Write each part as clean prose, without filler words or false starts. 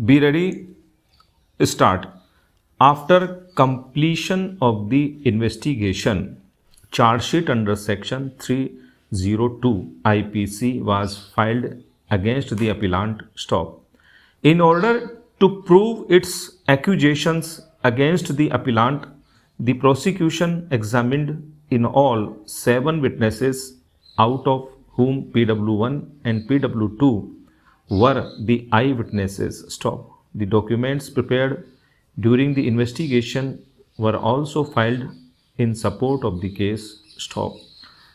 Be ready, start. After completion of the investigation, charge sheet under section 302 IPC was filed against the appellant. Stop. In order to prove its accusations against the appellant, the prosecution examined in all 7 witnesses, out of whom PW1 and PW2 were the eyewitnesses. Stop. The documents prepared during the investigation were also filed in support of the case. Stop.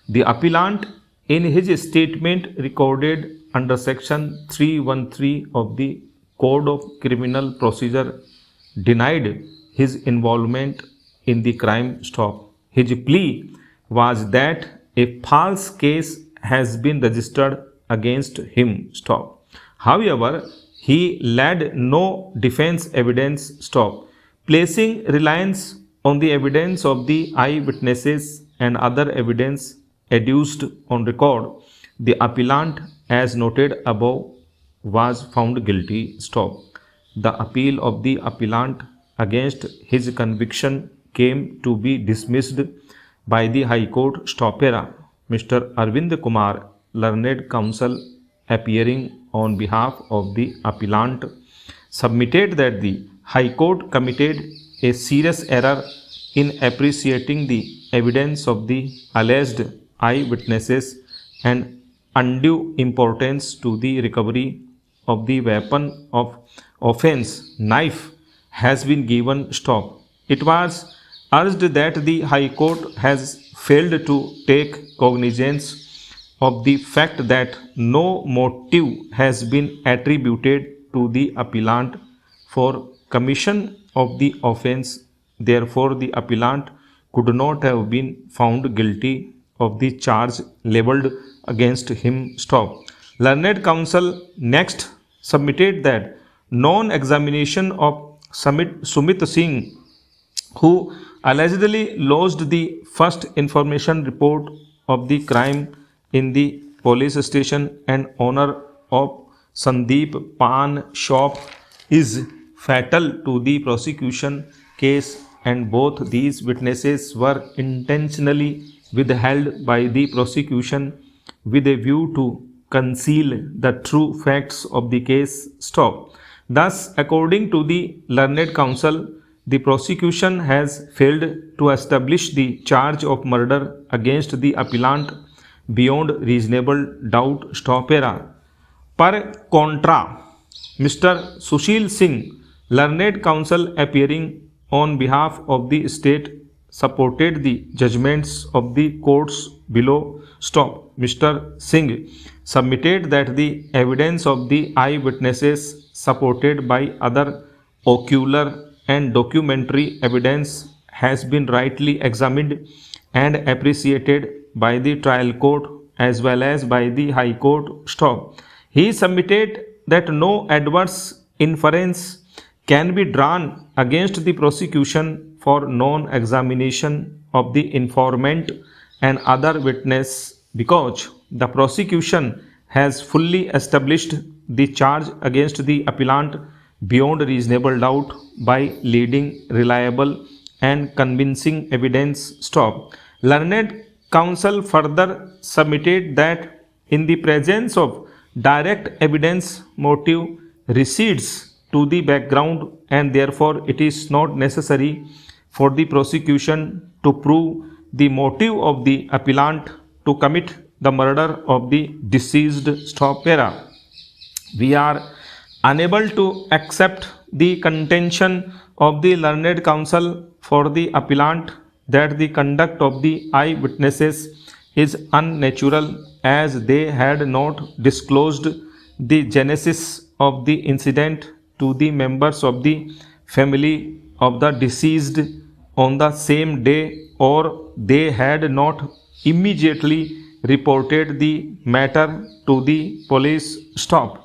The appellant, in his statement recorded under section 313 of the Code of Criminal Procedure, denied his involvement in the crime. Stop. His plea was that a false case has been registered against him. Stop. However, he laid no defense evidence. Stop. Placing reliance on the evidence of the eyewitnesses and other evidence adduced on record, the appellant, as noted above, was found guilty. Stop. The appeal of the appellant against his conviction came to be dismissed by the High Court. Stop. Mr. Arvind Kumar, learned counsel appearing on behalf of the appellant, submitted that the High Court committed a serious error in appreciating the evidence of the alleged eyewitnesses and undue importance to the recovery of the weapon of offense, knife, has been given. Stop. It was urged that the High Court has failed to take cognizance of the fact that no motive has been attributed to the appellant for commission of the offense. Therefore, the appellant could not have been found guilty of the charge labeled against him. Stop. Learned counsel next submitted that non-examination of Sumit Singh, who allegedly lodged the first information report of the crime in the police station and owner of Sandeep Pan Shop, is fatal to the prosecution case, and both these witnesses were intentionally withheld by the prosecution with a view to conceal the true facts of the case. Stop. Thus, according to the learned counsel, the prosecution has failed to establish the charge of murder against the appellant beyond reasonable doubt. Stop. Per contra, Mr. Sushil Singh, learned counsel appearing on behalf of the state, supported the judgments of the courts below. Stop. Mr. Singh submitted that the evidence of the eyewitnesses, supported by other ocular and documentary evidence, has been rightly examined and appreciated by the trial court as well as by the High Court. Stop. He submitted that no adverse inference can be drawn against the prosecution for non-examination of the informant and other witness, because the prosecution has fully established the charge against the appellant beyond reasonable doubt by leading reliable and convincing evidence. Stop. Learned counsel further submitted that in the presence of direct evidence, motive recedes to the background, and therefore it is not necessary for the prosecution to prove the motive of the appellant to commit the murder of the deceased. Stop. We are unable to accept the contention of the learned counsel for the appellant that the conduct of the eyewitnesses is unnatural, as they had not disclosed the genesis of the incident to the members of the family of the deceased on the same day, or they had not immediately reported the matter to the police. Stop.